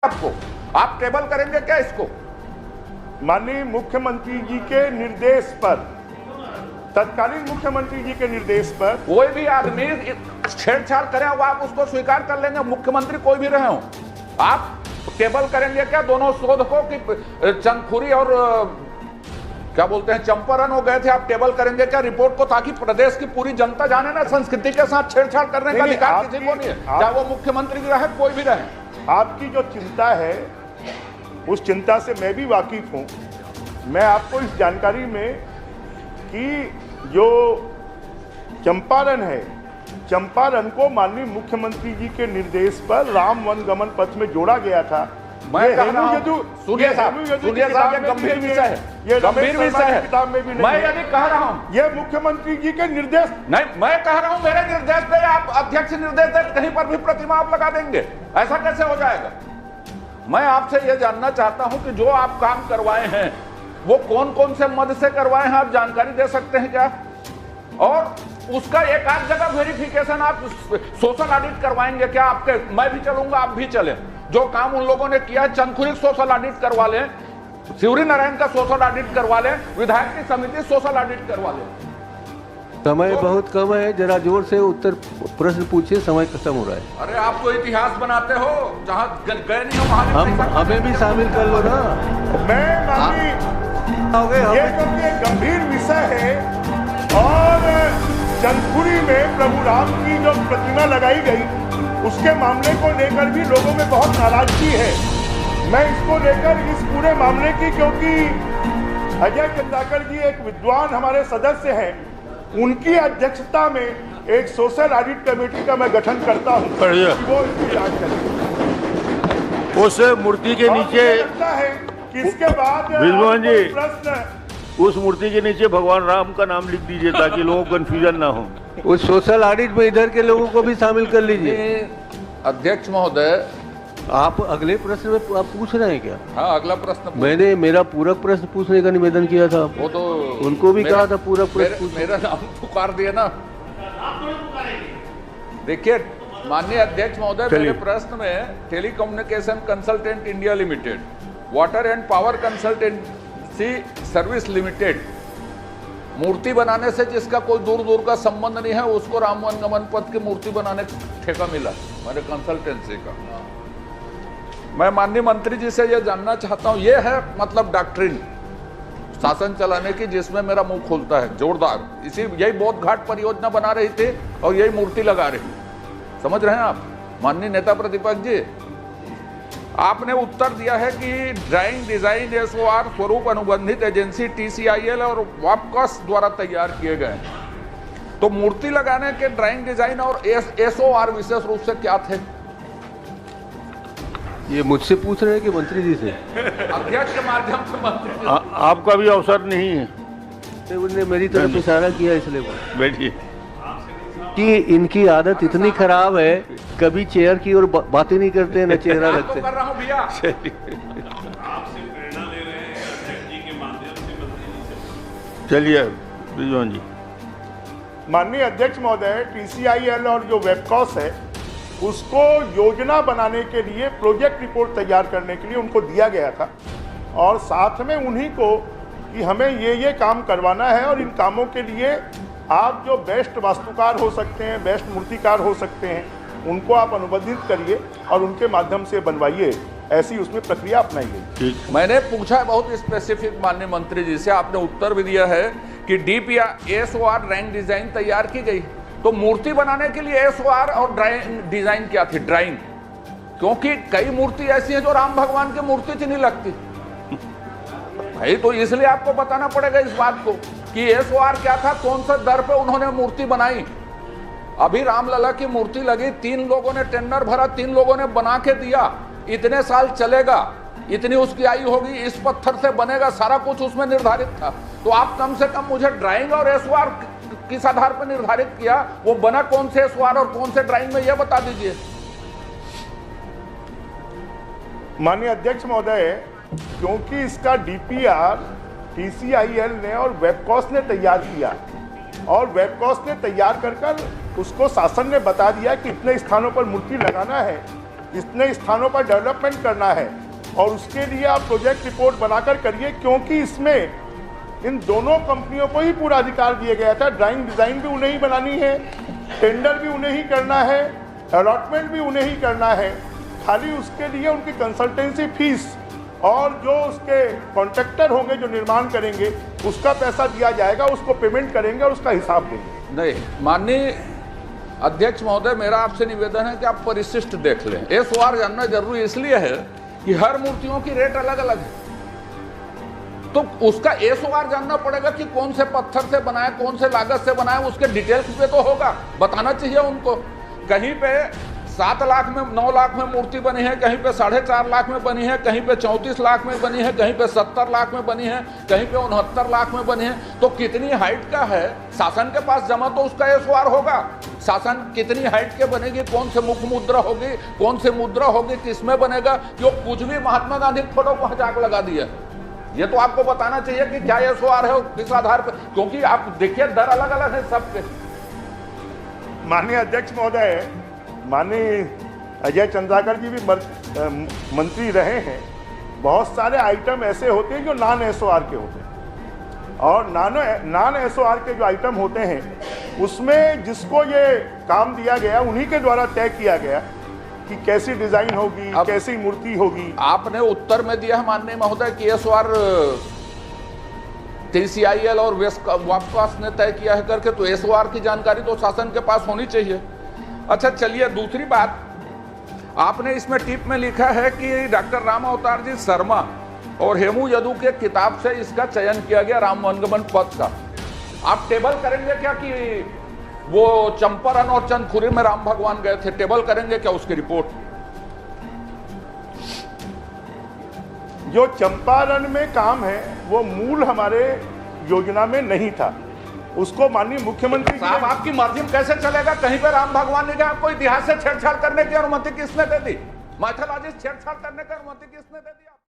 आपको, आप टेबल करेंगे क्या इसको? माननीय मुख्यमंत्री जी के निर्देश पर, तत्कालीन मुख्यमंत्री जी के निर्देश पर कोई भी आदमी छेड़छाड़ करे वो आप उसको स्वीकार कर लेंगे, मुख्यमंत्री कोई भी रहे हो। आप टेबल करेंगे क्या दोनों शोध को कि चंदखुरी और क्या बोलते हैं चंपारण हो गए थे, आप टेबल करेंगे क्या रिपोर्ट को, ताकि प्रदेश की पूरी जनता जाने ना संस्कृति के साथ छेड़छाड़ करने का अधिकार किसी को नहीं है, चाहे वो मुख्यमंत्री रहे कोई भी रहे। आपकी जो चिंता है उस चिंता से मैं भी वाकिफ हूं। मैं आपको इस जानकारी में कि जो चंपारण है, चंपारण को माननीय मुख्यमंत्री जी के निर्देश पर राम वन गमन पथ में जोड़ा गया था। मैं कह रहा हूं, सुनिए साहब, ये गंभीर विषय है, ये गंभीर विषय है, किताब में भी नहीं। मैं यदि कह रहा हूं ये मुख्यमंत्री जी के निर्देश नहीं, मैं कह रहा हूं मेरे निर्देश पे आप अध्यक्ष निर्देश दे, कहीं पर भी प्रतिमा आप लगा देंगे, ऐसा कैसे हो जाएगा? मैं आपसे यह जानना चाहता हूं कि जो आप काम करवाए हैं वो कौन कौन से मद से करवाए हैं, आप जानकारी दे सकते हैं क्या? और उसका एक आध जगह वेरिफिकेशन आप सोशल ऑडिट करवाएंगे क्या? आपके मैं भी चलूंगा, आप भी चले। जो काम उन लोगों ने किया, चंदखुरी सोशल ऑडिट करवा लें, शिवरी नारायण का सोशल ऑडिट करवा लें, विधायक की समिति सोशल ऑडिट करवा लें। समय बहुत कम है, जरा जोर से उत्तर प्रश्न पूछिए, समय खत्म हो रहा है। अरे आप तो इतिहास बनाते हो, जहां गए नहीं हो वहां हमें भी शामिल कर लो ना। मैं माननीय ये क्योंकि एक गंभीर विषय है और चंदखुरी में प्रभु राम की जो प्रतिमा लगाई गई उसके मामले को लेकर भी लोगों में बहुत नाराजगी है। मैं इसको लेकर इस पूरे मामले की, क्योंकि अजय चंद्राकर जी एक विद्वान हमारे सदस्य हैं, उनकी अध्यक्षता में एक सोशल ऑडिट कमेटी का मैं गठन करता हूं, वो इसकी जांच करेगी। उस मूर्ति के नीचे लगता है कि इसके बाद विद्वान जी प्रश्न, उस मूर्ति के नीचे भगवान राम का नाम लिख दीजिए ताकि लोगों को कंफ्यूजन ना हो। उस सोशल ऑडिट में इधर के लोगों को भी शामिल कर लीजिए। अध्यक्ष महोदय, आप अगले प्रश्न में आप पूछ रहे हैं क्या? हाँ, अगला प्रश्न मैंने मेरा पूरक प्रश्न पूछने का निवेदन किया था, वो तो उनको भी कहा था पूरक प्रश्न। मेरा नाम पुकार दिए ना। देखिए माननीय अध्यक्ष महोदय, मेरे प्रश्न में telecommunication consultant India limited, water and power consultancy service limited, मूर्ति बनाने से जिसका कोई दूर दूर का संबंध नहीं है, उसको राम वन गमन पथ की मूर्ति बनाने का ठेका मिला मेरे कंसल्टेंसी का। मैं माननीय मंत्री जी से यह जानना चाहता हूं, यह है मतलब डॉक्ट्रिन शासन चलाने की जिसमें मेरा मुंह खुलता है जोरदार। इसी यही बौद्ध घाट परियोजना बना रही थी और यही मूर्ति लगा रही, समझ रहे हैं आप माननीय नेता प्रतिपक्ष जी? आपने उत्तर दिया है कि ड्राइंग डिजाइन एसओआर स्वरूप अनुबंधित एजेंसी टीसीआईएल और वापकॉस द्वारा तैयार किए गए। तो मूर्ति लगाने के ड्राइंग डिजाइन और एसओआर विशेष रूप से क्या थे? ये मुझसे पूछ रहे हैं कि मंत्री जी से? अध्यक्ष के माध्यम से मंत्री जी आपका भी अवसर नहीं है। उन्होंने मेरी तरफ इशारा किया इसलिए बैठिए। कि इनकी आदत इतनी खराब है, कभी चेयर की ओर बातें नहीं करते, न चेहरा रखते। कर रहा हूं भैया। चलिए विद्वान जी। माननीय अध्यक्ष महोदय, टीसीआईएल और जो वेबकॉस है उसको योजना बनाने के लिए प्रोजेक्ट रिपोर्ट तैयार करने के लिए उनको दिया गया था और साथ में उन्हीं को कि हमें ये काम करवाना है और इन कामों के लिए आप जो बेस्ट वास्तुकार हो सकते हैं, बेस्ट मूर्तिकार हो सकते हैं, उनको आप अनुबंधित करिए और उनके माध्यम से बनवाइए, ऐसी उसमें प्रक्रिया अपनाई गई। मैंने पूछा है बहुत स्पेसिफिक माननीय मंत्री जी से, आपने उत्तर भी दिया है कि डीप या एसओआर ड्राइंग डिजाइन तैयार की गई। तो मूर्ति बनाने के लिए एसओआर और ड्राइंग डिजाइन क्या थी? ड्राइंग, क्योंकि कई मूर्ति ऐसी है जो राम भगवान की मूर्ति से नहीं लगती भाई, तो इसलिए आपको बताना पड़ेगा इस बात को कि एसओआर क्या था, कौन सा दर पे उन्होंने मूर्ति बनाई। अभी रामलला की मूर्ति लगी, 3 लोगों ने टेंडर भरा, 3 लोगों ने बना के दिया, इतने साल चलेगा, इतनी उसकी आयु होगी, इस पत्थर से बनेगा, सारा कुछ उसमें निर्धारित था। तो आप कम से कम मुझे ड्राइंग और एसओआर किस आधार पर निर्धारित किया, वो बना कौन से एसओआर और कौन से ड्राइंग में, यह बता दीजिए। माननीय अध्यक्ष महोदय, क्योंकि इसका डीपीआर टीसीआईएल ने और वेबकॉस ने तैयार किया और वेबकॉस ने तैयार कर उसको शासन ने बता दिया कि इतने स्थानों पर मूर्ति लगाना है, जितने स्थानों पर डेवलपमेंट करना है, और उसके लिए आप प्रोजेक्ट रिपोर्ट बनाकर करिए, क्योंकि इसमें इन दोनों कंपनियों को ही पूरा अधिकार दिया गया था। ड्राइंग डिजाइन भी उन्हें ही बनानी है, टेंडर भी उन्हें ही करना है, अलॉटमेंट भी उन्हें ही करना है। खाली उसके लिए उनकी कंसल्टेंसी फीस और जो उसके कॉन्ट्रैक्टर होंगे जो निर्माण करेंगे उसका पैसा दिया जाएगा, उसको पेमेंट करेंगे और उसका हिसाब देंगे। नहीं, माननीय अध्यक्ष महोदय, मेरा आपसे निवेदन है कि आप परिशिष्ट देख लें। SOR जानना जरूरी इसलिए है कि हर मूर्तियों की रेट अलग अलग है, तो उसका SOR जानना पड़ेगा कि कौन से पत्थर से बनाए, कौन से लागत से बनाए, उसके डिटेल्स पे तो होगा, बताना चाहिए उनको। कहीं पे 7 लाख में 9 लाख में मूर्ति बनी है, कहीं पे 4.5 लाख में बनी है, कहीं पे 34 लाख में बनी है, कहीं पे 70 लाख में बनी है, कहीं पे 69 लाख में बनी है, तो कितनी हाइट का है शासन के पास जमा तो उसका SOR होगा। शासन कितनी हाइट के बनेगी, कौन से मुख मुद्रा होगी, कौन से मुद्रा होगी, किसमें बनेगा, जो कुछ भी महात्मा गांधी के फोटो को हटाक लगा दिया, ये तो आपको बताना चाहिए कि क्या SOR है, किस आधार पर, क्योंकि आप देखिए दर अलग अलग है सबके। माननीय अध्यक्ष महोदय, माननीय अजय चंद्राकर जी भी मंत्री रहे हैं। बहुत सारे आइटम ऐसे होते हैं जो नॉन SOR के होते हैं, और नॉन SOR के जो आइटम होते हैं उसमें जिसको ये काम दिया गया उन्हीं के द्वारा तय किया गया कि कैसी डिजाइन होगी, कैसी मूर्ति होगी। आपने उत्तर में दिया माननीय महोदय कि SOR TCIL और वापस ने तय किया है करके, तो SOR की जानकारी तो शासन के पास होनी चाहिए। अच्छा चलिए, दूसरी बात, आपने इसमें टिप में लिखा है कि डॉक्टर राम अवतार जी शर्मा और हेमू यदू के किताब से इसका चयन किया गया राम वनगमन पथ का। आप टेबल करेंगे क्या कि वो चंपारण और चंदखुरी में राम भगवान गए थे, टेबल करेंगे क्या उसकी रिपोर्ट? जो चंपारण में काम है वो मूल हमारे योजना में नहीं था, उसको माननीय मुख्यमंत्री साहब आपकी मर्जी में कैसे चलेगा? कहीं पे राम भगवान ने कहा आपको इतिहास से छेड़छाड़ करने की अनुमति किसने दे दी? माइथोलॉजी छेड़छाड़ करने की अनुमति किसने दे दी?